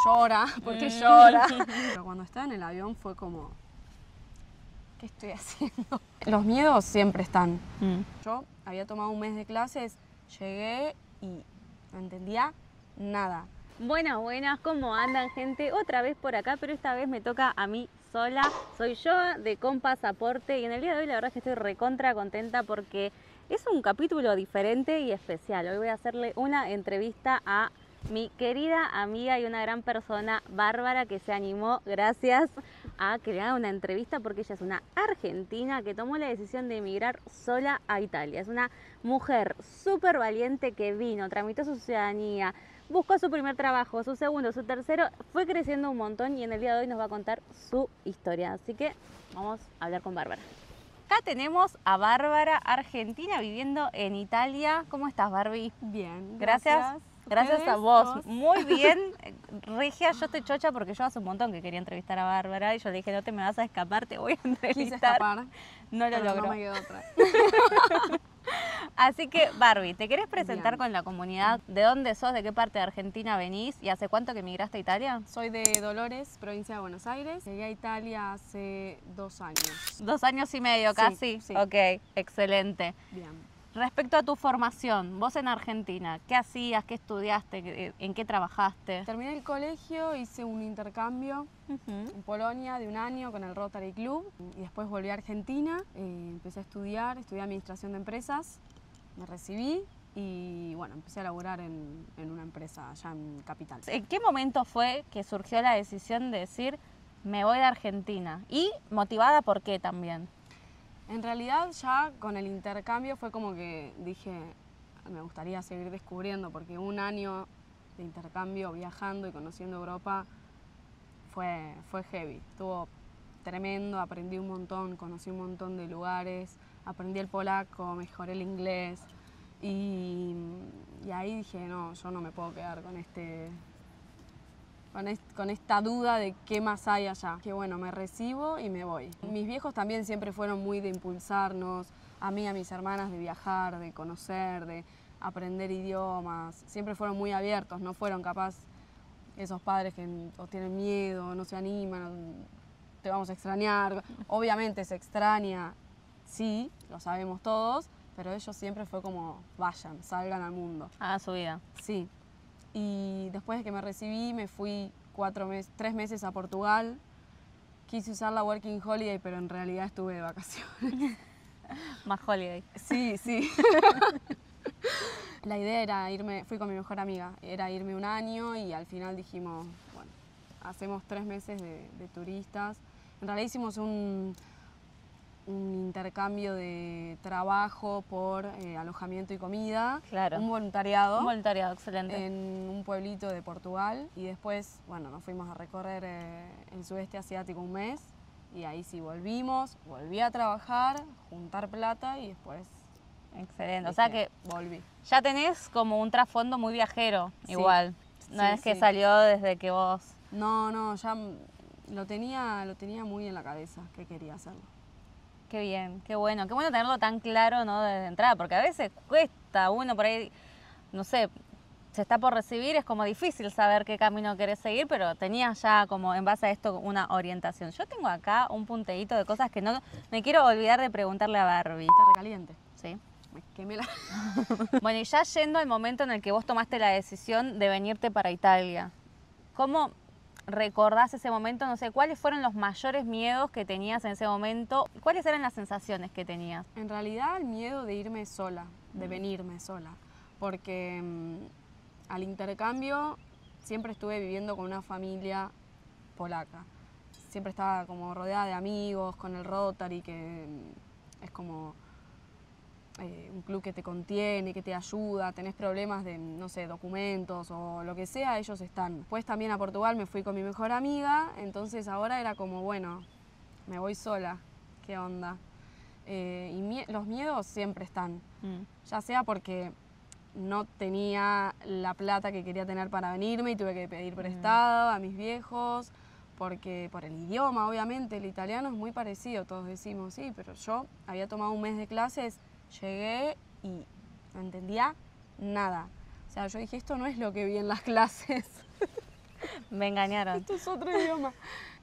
llora, ¿por qué llora? Pero cuando estaba en el avión fue como, ¿qué estoy haciendo? Los miedos siempre están. Yo había tomado un mes de clases, llegué y no entendía nada. Buenas, buenas, ¿cómo andan, gente? Otra vez por acá, pero esta vez me toca a mí sola. Soy yo de Con Pasaporte y en el día de hoy la verdad es que estoy recontra contenta porque es un capítulo diferente y especial. Hoy voy a hacerle una entrevista a mi querida amiga y una gran persona, Bárbara, que se animó, gracias, a que le haga una entrevista porque ella es una argentina que tomó la decisión de emigrar sola a Italia. Es una mujer súper valiente que vino, tramitó su ciudadanía, buscó su primer trabajo, su segundo, su tercero, fue creciendo un montón y en el día de hoy nos va a contar su historia. Así que vamos a hablar con Bárbara. Acá tenemos a Bárbara, argentina, viviendo en Italia. ¿Cómo estás, Barbie? Bien, Gracias. Gracias a vos. Muy bien, Regia. Yo estoy chocha porque yo hace un montón que quería entrevistar a Bárbara y yo le dije, no te me vas a escapar, te voy a entrevistar. Quise escapar, no lo logró. No me quedó otra. Así que, Barbie, ¿te querés presentar Bien. con la comunidad? ¿De dónde sos? ¿De qué parte de Argentina venís? ¿Y hace cuánto que emigraste a Italia? Soy de Dolores, provincia de Buenos Aires. Llegué a Italia hace 2 años. 2 años y medio Sí, casi. sí. Ok, excelente. Bien. Respecto a tu formación, vos en Argentina, ¿qué hacías? ¿Qué estudiaste? ¿En qué trabajaste? Terminé el colegio, hice un intercambio en Polonia de 1 año con el Rotary Club y después volví a Argentina, empecé a estudié administración de empresas, me recibí y bueno, empecé a laburar en una empresa allá en Capital. ¿En qué momento fue que surgió la decisión de decir me voy de Argentina? Y motivada por qué también. En realidad ya con el intercambio fue como que dije, me gustaría seguir descubriendo porque 1 año de intercambio viajando y conociendo Europa fue heavy, estuvo tremendo, aprendí un montón, conocí un montón de lugares, aprendí el polaco, mejoré el inglés y ahí dije, no, yo no me puedo quedar con esta duda de qué más hay allá. Que bueno, me recibo y me voy. Mis viejos también siempre fueron muy de impulsarnos, a mí y a mis hermanas, de viajar, de conocer, de aprender idiomas. Siempre fueron muy abiertos, no fueron capaz esos padres que o tienen miedo, no se animan, te vamos a extrañar. Obviamente se extraña, sí, lo sabemos todos, pero ellos siempre fue como, vayan, salgan al mundo. Hagan su vida. Sí. Y después de que me recibí me fui 3 meses a Portugal. Quise usar la Working Holiday, pero en realidad estuve de vacaciones. Más holiday. Sí, sí. La idea era fui con mi mejor amiga, era irme 1 año y al final dijimos, bueno, hacemos 3 meses de turistas. En realidad hicimos un intercambio de trabajo por alojamiento y comida, Claro. un voluntariado. Un voluntariado, excelente. En un pueblito de Portugal y después, bueno, nos fuimos a recorrer el sudeste asiático 1 mes y ahí sí volví a trabajar, juntar plata y después Excelente. dije, O sea que volví. ya tenés como un trasfondo muy viajero, Sí. igual. No Sí, es que sí. salió desde que vos... No, ya lo tenía muy en la cabeza que quería hacerlo. Qué bien, qué bueno tenerlo tan claro, ¿no? Desde entrada, porque a veces cuesta uno por ahí, no sé, se está por recibir, es como difícil saber qué camino querés seguir, pero tenías ya como en base a esto una orientación. Yo tengo acá un punteíto de cosas que no me quiero olvidar de preguntarle a Barbie. Está recaliente. Sí. Me quemé la... Bueno, y ya yendo al momento en el que vos tomaste la decisión de venirte para Italia, ¿cómo recordás ese momento? No sé, ¿cuáles fueron los mayores miedos que tenías en ese momento? ¿Cuáles eran las sensaciones que tenías? En realidad el miedo de irme sola, de venirme sola, porque al intercambio siempre estuve viviendo con una familia polaca. Siempre estaba como rodeada de amigos, con el Rotary, que es como un club que te contiene, que te ayuda, tenés problemas de, no sé, documentos o lo que sea, ellos están. Después también a Portugal me fui con mi mejor amiga, entonces ahora era como, bueno, me voy sola, ¿qué onda? Y los miedos siempre están, ya sea porque no tenía la plata que quería tener para venirme y tuve que pedir prestado a mis viejos, porque por el idioma, obviamente, el italiano es muy parecido, todos decimos, sí, pero yo había tomado 1 mes de clases, llegué y no entendía nada. O sea, yo dije, esto no es lo que vi en las clases. Me engañaron. Esto es otro idioma.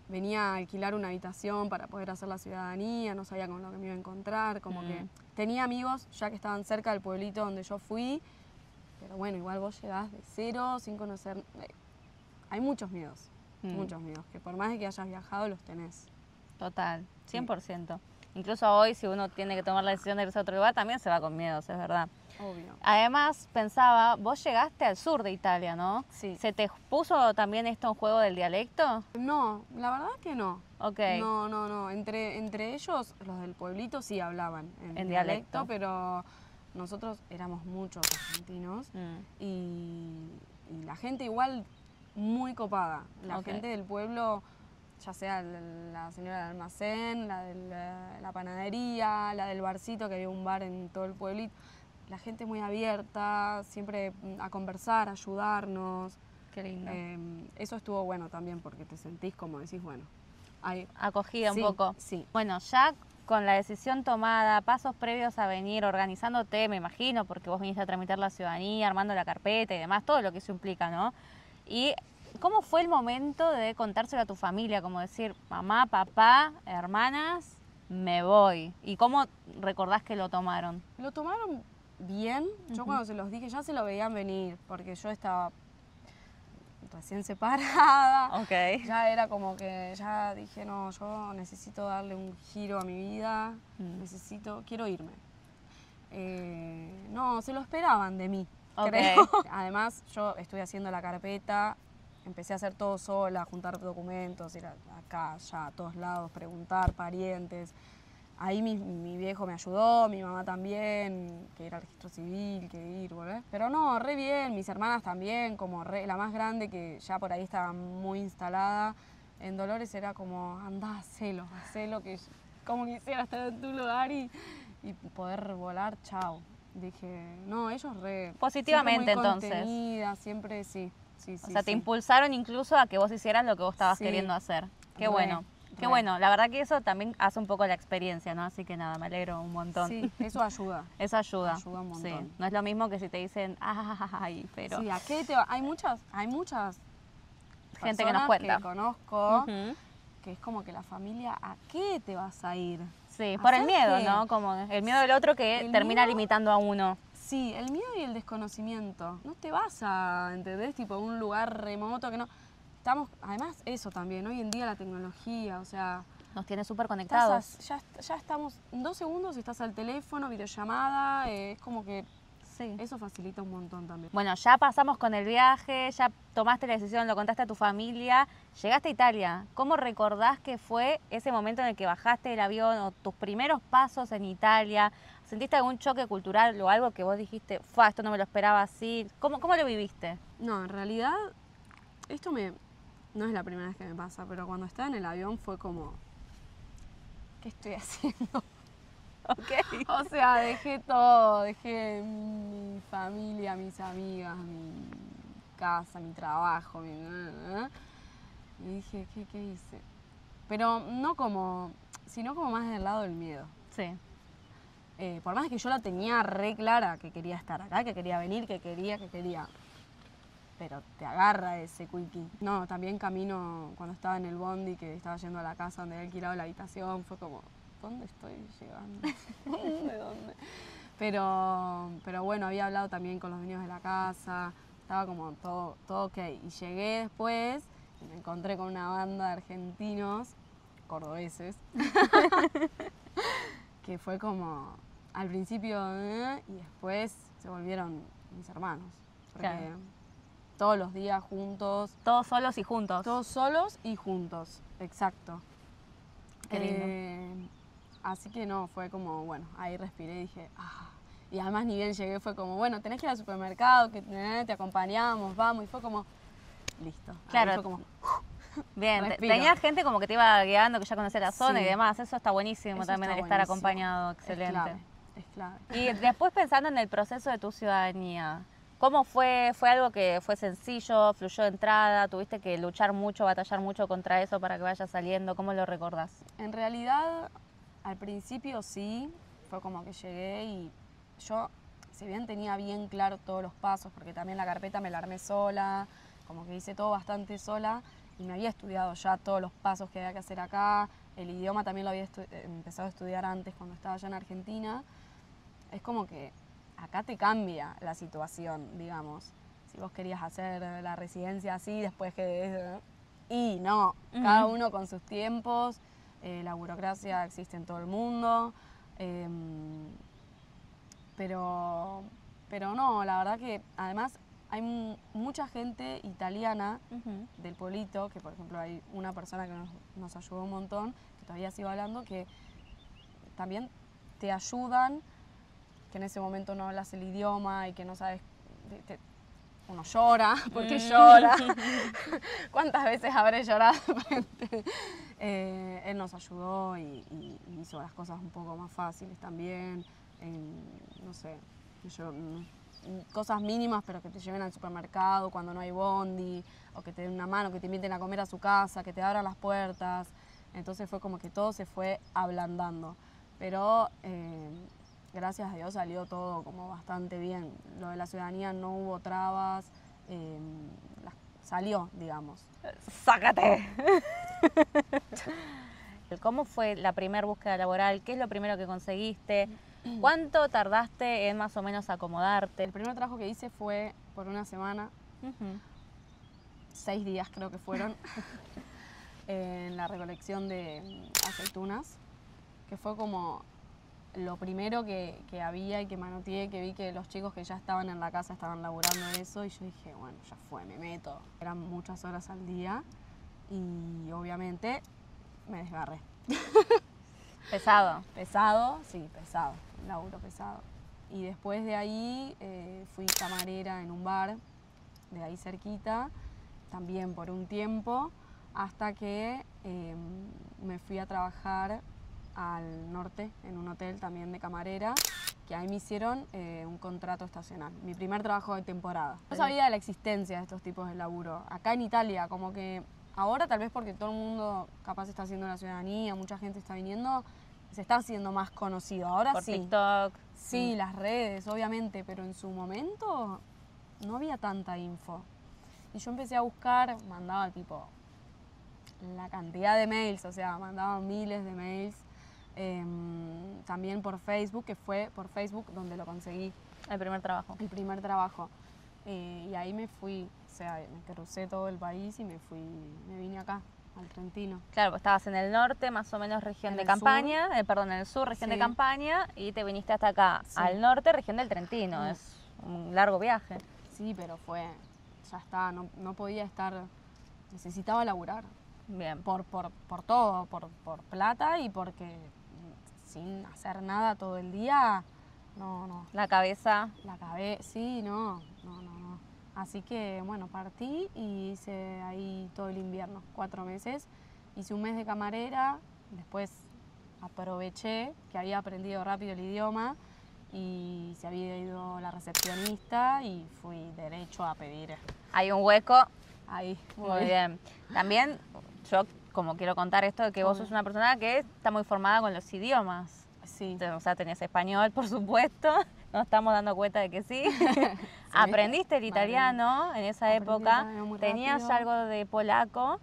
Venía a alquilar una habitación para poder hacer la ciudadanía, no sabía con lo que me iba a encontrar, como que tenía amigos ya que estaban cerca del pueblito donde yo fui, pero bueno, igual vos llegás de cero, sin conocer... hay muchos miedos, que por más de que hayas viajado los tenés. Total, 100%. Incluso hoy, si uno tiene que tomar la decisión de irse a otro lugar, también se va con miedos, es verdad. Obvio. Además, pensaba, vos llegaste al sur de Italia, ¿no? Sí. ¿Se te puso también esto en juego del dialecto? No, la verdad que no. Ok. No. Entre ellos, los del pueblito sí hablaban en dialecto, pero nosotros éramos muchos argentinos y la gente igual muy copada. La gente del pueblo, ya sea la señora del almacén, la de la panadería, la del barcito, que había un bar en todo el pueblito. La gente muy abierta, siempre a conversar, a ayudarnos. Qué lindo. Eso estuvo bueno también porque te sentís como decís, bueno, acogida un poco. Sí. Bueno, ya con la decisión tomada, pasos previos a venir, organizándote, me imagino, porque vos viniste a tramitar la ciudadanía, armando la carpeta y demás, todo lo que eso implica, ¿no? Y ¿cómo fue el momento de contárselo a tu familia? Como decir, mamá, papá, hermanas, me voy. ¿Y cómo recordás que lo tomaron? Lo tomaron bien. Yo cuando se los dije ya se lo veían venir, porque yo estaba recién separada. Ok. Ya era como que ya dije, no, yo necesito darle un giro a mi vida, quiero irme. No, se lo esperaban de mí, creo. Además, yo estuve haciendo la carpeta, empecé a hacer todo sola, juntar documentos, ir acá, allá, a todos lados, preguntar, parientes. Ahí mi viejo me ayudó, mi mamá también, que ir al registro civil, que ir, volver. Pero no, re bien, mis hermanas también, como la más grande, que ya por ahí estaba muy instalada. En Dolores era como, andá, hacelo, que como quisiera estar en tu lugar y poder volar, chao. Dije, no, ellos re... Positivamente, muy entonces. Siempre sí. O sea, te impulsaron incluso a que vos hicieras lo que vos estabas queriendo hacer. Qué bueno. Qué bueno, la verdad que eso también hace un poco la experiencia, ¿no? Así que nada, me alegro un montón. Sí, eso ayuda. Eso ayuda. Ayuda un montón. Sí, no es lo mismo que si te dicen, ay, pero... Sí, ¿a qué te va? Hay muchas gente que nos cuenta. Que conozco, que es como que la familia, ¿a qué te vas a ir? Sí, por el miedo, ¿no? Como el miedo del otro que termina limitando a uno. Sí, el miedo y el desconocimiento. No te vas a, ¿entendés? Tipo, a un lugar remoto que no... Además, eso también, hoy en día la tecnología, o sea... Nos tiene súper conectados. Ya estamos, en 2 segundos estás al teléfono, videollamada, es como que sí, eso facilita un montón también. Bueno, ya pasamos con el viaje, ya tomaste la decisión, lo contaste a tu familia, llegaste a Italia. ¿Cómo recordás que fue ese momento en el que bajaste del avión o tus primeros pasos en Italia? ¿Sentiste algún choque cultural o algo que vos dijiste, esto no me lo esperaba así? ¿Cómo lo viviste? No, en realidad, no es la primera vez que me pasa, pero cuando estaba en el avión fue como, ¿qué estoy haciendo? Okay. O sea, dejé todo, dejé mi familia, mis amigas, mi casa, mi trabajo, y dije, ¿qué hice? Pero sino como más del lado del miedo. Sí. Por más que yo la tenía re clara que quería estar acá, que quería venir, que quería. Pero te agarra ese quickie. No, también camino cuando estaba en el bondi, que estaba yendo a la casa donde había alquilado la habitación, fue como, ¿dónde estoy llegando? ¿De dónde? Pero bueno, había hablado también con los dueños de la casa, estaba como todo ok. Y llegué después y me encontré con una banda de argentinos, cordobeses, que fue como al principio y después se volvieron mis hermanos. Porque claro, todos los días juntos. Todos solos y juntos. Todos solos y juntos, exacto. Qué lindo. Así que no, fue como, bueno, ahí respiré y dije, Y además ni bien llegué, fue como, bueno, tenés que ir al supermercado, que te acompañamos, vamos. Y fue como, listo. Claro. Ahí fue como, bien, respiro. Tenías gente como que te iba guiando, que ya conocía la zona Sí. y demás. Eso está buenísimo Eso también, está el estar buenísimo. acompañado. Excelente. Es clave. Y después pensando en el proceso de tu ciudadanía, ¿cómo fue? ¿Fue algo que fue sencillo, fluyó de entrada? ¿Tuviste que luchar mucho, batallar mucho contra eso para que vaya saliendo? ¿Cómo lo recordás? En realidad, al principio sí, fue como que llegué y yo, si bien tenía bien claro todos los pasos, porque también la carpeta me la armé sola, como que hice todo bastante sola y me había estudiado ya todos los pasos que había que hacer acá. El idioma también lo había empezado a estudiar antes cuando estaba allá en Argentina. Es como que acá te cambia la situación, digamos. Si vos querías hacer la residencia así, después que... Y no, cada uno con sus tiempos, la burocracia existe en todo el mundo, pero no, la verdad que además hay mucha gente italiana del pueblito, que por ejemplo hay una persona que nos ayudó un montón, que todavía sigo hablando, que también te ayudan, que en ese momento no hablas el idioma y que no sabes... Uno llora, porque llora. ¿Cuántas veces habré llorado? Él nos ayudó y hizo las cosas un poco más fáciles también. No sé, cosas mínimas, pero que te lleven al supermercado cuando no hay bondi, o que te den una mano, que te inviten a comer a su casa, que te abran las puertas. Entonces fue como que todo se fue ablandando. Pero gracias a Dios salió todo como bastante bien. Lo de la ciudadanía no hubo trabas, salió, digamos. ¡Sácate! ¿Cómo fue la primera búsqueda laboral? ¿Qué es lo primero que conseguiste? ¿Cuánto tardaste en más o menos acomodarte? El primer trabajo que hice fue por una semana, 6 días creo que fueron, en la recolección de aceitunas, que fue como lo primero que había y que manoteé, que vi que los chicos que ya estaban en la casa estaban laburando eso y yo dije, bueno, ya fue, me meto. Eran muchas horas al día y obviamente me desgarré. ¿Pesado? Pesado, sí, pesado, un laburo pesado. Y después de ahí fui camarera en un bar de ahí cerquita, también por un tiempo, hasta que me fui a trabajar al norte, en un hotel también de camarera, que ahí me hicieron un contrato estacional, mi primer trabajo de temporada. No sabía de la existencia de estos tipos de laburo. Acá en Italia, como que ahora tal vez porque todo el mundo capaz está haciendo la ciudadanía, mucha gente está viniendo, se está haciendo más conocido. Ahora por sí. TikTok. Sí, las redes, obviamente, pero en su momento no había tanta info. Y yo empecé a buscar, mandaba tipo la cantidad de mails, o sea, mandaba miles de mails. También por Facebook, que fue por Facebook donde lo conseguí. El primer trabajo. El primer trabajo. Y ahí me fui, o sea, me crucé todo el país y me vine acá, al Trentino. Claro, pues estabas en el norte, más o menos región de Campaña, perdón, en el sur, región de Campaña, y te viniste hasta acá, al norte, región del Trentino. Es un largo viaje. Sí, pero ya está, no podía estar, necesitaba laburar. Bien. Por todo, por plata y porque sin hacer nada todo el día, no. La cabeza. Sí, no. Así que, bueno, partí y hice ahí todo el invierno, 4 meses. Hice un mes de camarera, después aproveché que había aprendido rápido el idioma y se había ido la recepcionista y fui derecho a pedir. Hay un hueco. Ahí. Muy bien. También yo como quiero contar esto de que vos sos una persona que está muy formada con los idiomas. Sí. O sea, tenés español, por supuesto. Nos estamos dando cuenta de que sí. Aprendiste el italiano en esa época. Tenías algo de polaco.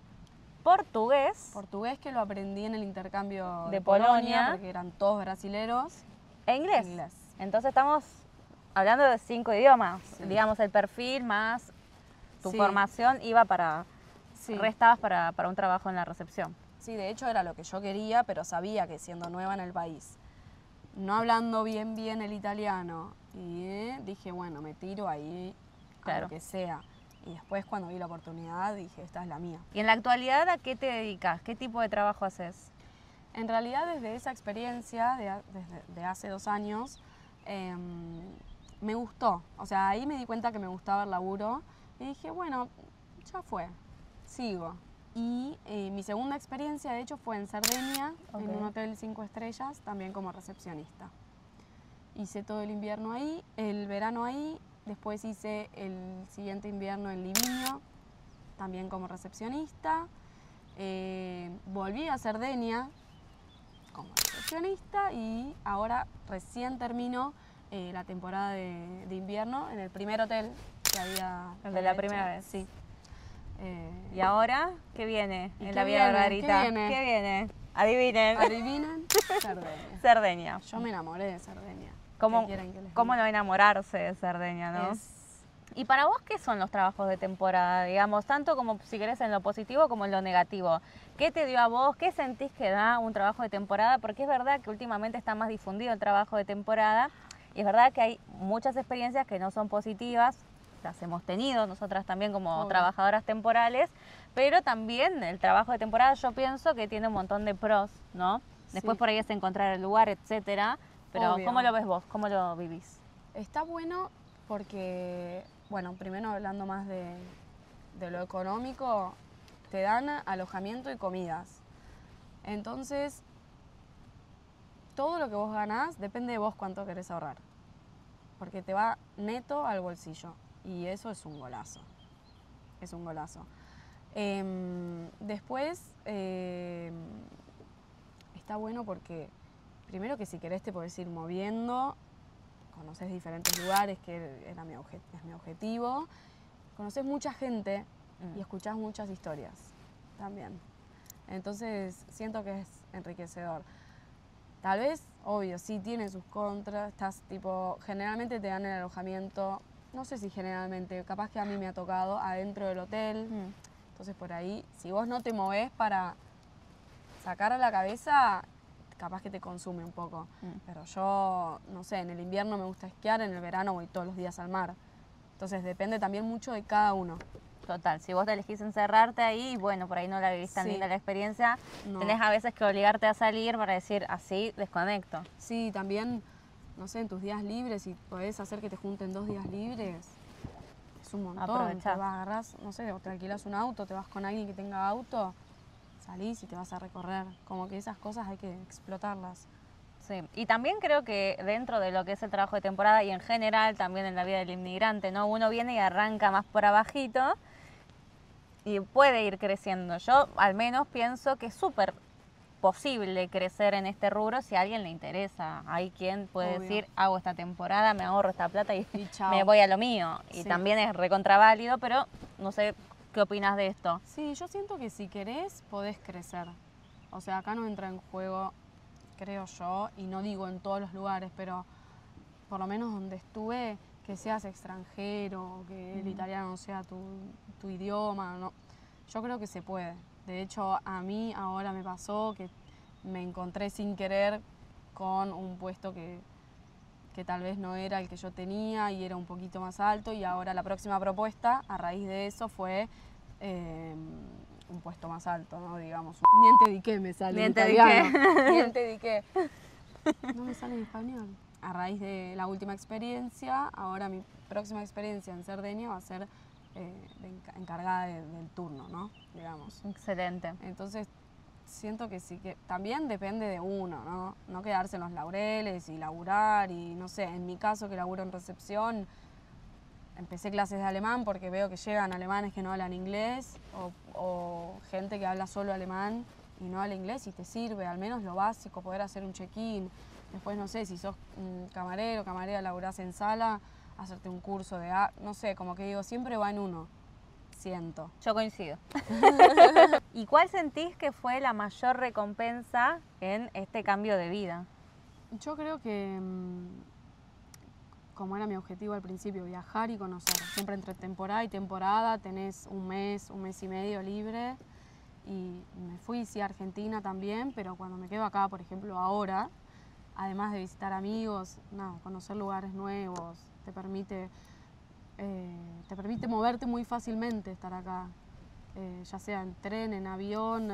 Portugués. Portugués que lo aprendí en el intercambio de Polonia, porque eran todos brasileros. E inglés. Inglés. Entonces estamos hablando de 5 idiomas. Sí. Digamos, el perfil más tu formación iba para... restabas para un trabajo en la recepción. Sí, de hecho era lo que yo quería, pero sabía que siendo nueva en el país, no hablando bien el italiano, y dije, bueno, me tiro ahí a lo que sea. Y después cuando vi la oportunidad dije, esta es la mía. ¿Y en la actualidad a qué te dedicas? ¿Qué tipo de trabajo haces? En realidad desde esa experiencia, de hace 2 años, me gustó. O sea, ahí me di cuenta que me gustaba el laburo y dije, bueno, ya fue, sigo. Y mi segunda experiencia, de hecho, fue en Cerdeña, en un hotel 5 estrellas, también como recepcionista. Hice todo el invierno ahí, el verano ahí, después hice el siguiente invierno en Livigno, también como recepcionista. Volví a Cerdeña como recepcionista y ahora recién termino la temporada de invierno en el primer hotel que había. ¿El de la primera vez? Sí. ¿Y ahora qué viene ¿Y en qué la vida de viene? Barbarita? ¿Qué viene? ¿Qué viene? Adivinen. ¿Adivinen? Cerdeña. Cerdeña. Yo me enamoré de Cerdeña. ¿Cómo, ¿Qué quieren que les cómo diga? no enamorarse de Cerdeña, no? ¿Y para vos qué son los trabajos de temporada? Digamos, tanto como si querés en lo positivo como en lo negativo. ¿Qué te dio a vos? ¿Qué sentís que da un trabajo de temporada? Porque es verdad que últimamente está más difundido el trabajo de temporada y es verdad que hay muchas experiencias que no son positivas, las hemos tenido nosotras también como Obvio. trabajadoras temporales, pero también el trabajo de temporada yo pienso que tiene un montón de pros, ¿no? Después Sí. por ahí es encontrar el lugar, etcétera. Pero Obvio. ¿cómo lo ves vos? ¿Cómo lo vivís? Está bueno porque, bueno, primero hablando más de lo económico, te dan alojamiento y comidas. Entonces, todo lo que vos ganás depende de vos cuánto querés ahorrar. Porque te va neto al bolsillo. Y eso es un golazo. Es un golazo. Después, está bueno porque, primero que si querés te podés ir moviendo, conoces diferentes lugares, que es mi objetivo. Conoces mucha gente y escuchás muchas historias también. Entonces, siento que es enriquecedor. Tal vez, obvio, sí tiene sus contras. Estás tipo, generalmente te dan el alojamiento, no sé si generalmente, capaz que a mí me ha tocado adentro del hotel. Entonces por ahí, si vos no te movés para sacar a la cabeza, capaz que te consume un poco. Pero yo, no sé, en el invierno me gusta esquiar, en el verano voy todos los días al mar. Entonces depende también mucho de cada uno. Total, si vos te elegís encerrarte ahí, bueno, por ahí no la vivís tan Sí. linda la experiencia, No. tenés a veces que obligarte a salir para decir, así desconecto. Sí, también, no sé, en tus días libres, si podés hacer que te junten 2 días libres, es un montón. Aprovechás. Te vas, agarrás, no sé, o te alquilás un auto, te vas con alguien que tenga auto, salís y te vas a recorrer. Como que esas cosas hay que explotarlas. Sí, y también creo que dentro de lo que es el trabajo de temporada y en general también en la vida del inmigrante, ¿no? Uno viene y arranca más por abajito y puede ir creciendo. Yo al menos pienso que es súper posible crecer en este rubro si a alguien le interesa. Hay quien puede Obvio. decir, hago esta temporada, me ahorro esta plata y Y chao. me voy a lo mío. Y Sí. también es recontraválido, pero no sé qué opinas de esto. Sí, yo siento que si querés, podés crecer. O sea, acá no entra en juego, creo yo, y no digo en todos los lugares, pero por lo menos donde estuve, que seas extranjero, que el italiano no sea tu idioma, no. Yo creo que se puede. De hecho, a mí ahora me pasó que me encontré sin querer con un puesto que tal vez no era el que yo tenía y era un poquito más alto, y ahora la próxima propuesta a raíz de eso fue un puesto más alto, ¿no? Digamos. Niente di qué me sale en Niente di italiano. Niente di qué. No me sale en español. A raíz de la última experiencia, ahora mi próxima experiencia en Cerdeña va a ser encargada del turno, ¿no? Digamos. Excelente. Entonces, siento que sí, que también depende de uno, ¿no? No quedarse en los laureles y laburar, y no sé, en mi caso que laburo en recepción, empecé clases de alemán porque veo que llegan alemanes que no hablan inglés o gente que habla solo alemán y no habla inglés, y te sirve al menos lo básico, poder hacer un check-in. Después, no sé, si sos camarero, camarera, laburás en sala, hacerte un curso de no sé, como que digo, siempre va en uno, siento. Yo coincido. ¿Y cuál sentís que fue la mayor recompensa en este cambio de vida? Yo creo que, como era mi objetivo al principio, viajar y conocer. Siempre entre temporada y temporada tenés un mes y medio libre. Y me fui, sí, a Argentina también, pero cuando me quedo acá, por ejemplo, ahora, además de visitar amigos, conocer lugares nuevos, te permite moverte muy fácilmente estar acá. Ya sea en tren, en avión,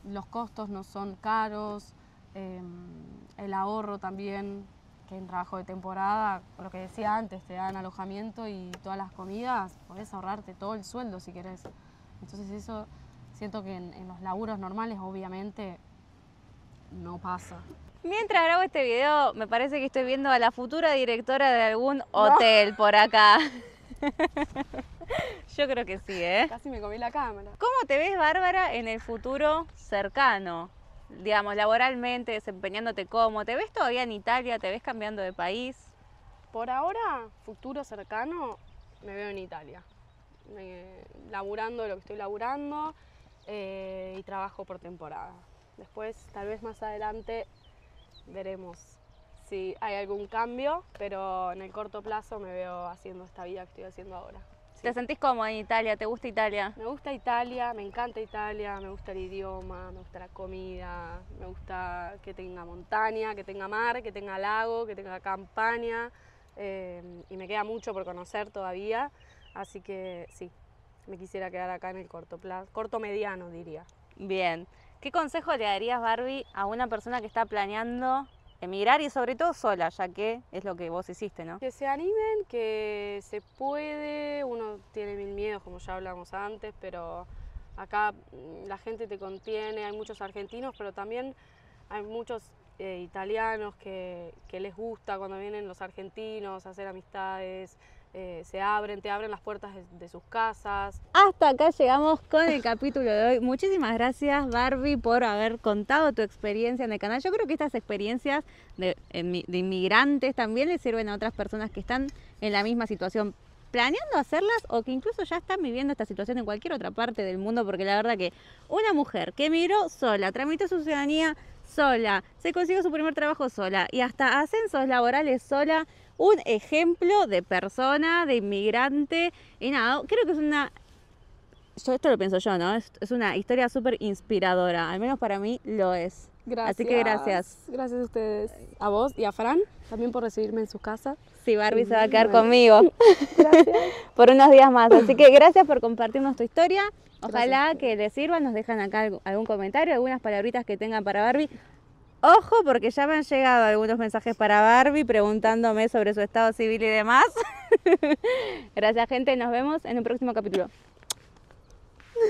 los costos no son caros, el ahorro también, que en trabajo de temporada, lo que decía antes, te dan alojamiento y todas las comidas, podés ahorrarte todo el sueldo si querés. Entonces eso siento que en los laburos normales obviamente no pasa. Mientras grabo este video, me parece que estoy viendo a la futura directora de algún hotel por acá. Yo creo que sí, ¿eh? Casi me comí la cámara. ¿Cómo te ves, Bárbara, en el futuro cercano? Digamos, laboralmente, desempeñándote cómo. ¿Te ves todavía en Italia? ¿Te ves cambiando de país? Por ahora, futuro cercano, me veo en Italia. laburando lo que estoy laburando y trabajo por temporada. Después, tal vez más adelante, veremos si hay algún cambio, pero en el corto plazo me veo haciendo esta vida que estoy haciendo ahora. Sí. ¿Te sentís cómoda en Italia? ¿Te gusta Italia? Me gusta Italia, me encanta Italia, me gusta el idioma, me gusta la comida, me gusta que tenga montaña, que tenga mar, que tenga lago, que tenga campaña y me queda mucho por conocer todavía, así que sí, me quisiera quedar acá en el corto plazo, corto mediano diría. Bien. ¿Qué consejo le darías, Barbie, a una persona que está planeando emigrar y sobre todo sola, ya que es lo que vos hiciste, ¿no? Que se animen, que se puede, uno tiene mil miedos, como ya hablamos antes, pero acá la gente te contiene, hay muchos argentinos, pero también hay muchos italianos que les gusta cuando vienen los argentinos a hacer amistades, te abren las puertas de sus casas. Hasta acá llegamos con el capítulo de hoy. Muchísimas gracias, Barbie, por haber contado tu experiencia en el canal. Yo creo que estas experiencias de inmigrantes también le sirven a otras personas que están en la misma situación, planeando hacerlas o que incluso ya están viviendo esta situación en cualquier otra parte del mundo, porque la verdad que una mujer que emigró sola, tramitó su ciudadanía sola, se consiguió su primer trabajo sola y hasta ascensos laborales sola, un ejemplo de persona, de inmigrante, y nada, creo que es esto lo pienso yo, ¿no? Es una historia súper inspiradora, al menos para mí lo es. Gracias. Así que gracias. Gracias a ustedes, a vos y a Fran, también por recibirme en sus casas. Sí, Barbie se va a quedar conmigo. Gracias. Por unos días más, así que gracias por compartirnos tu historia. Ojalá que les sirva, nos dejan acá algún comentario, algunas palabritas que tengan para Barbie. Ojo, porque ya me han llegado algunos mensajes para Barbie preguntándome sobre su estado civil y demás. Gracias, gente. Nos vemos en un próximo capítulo.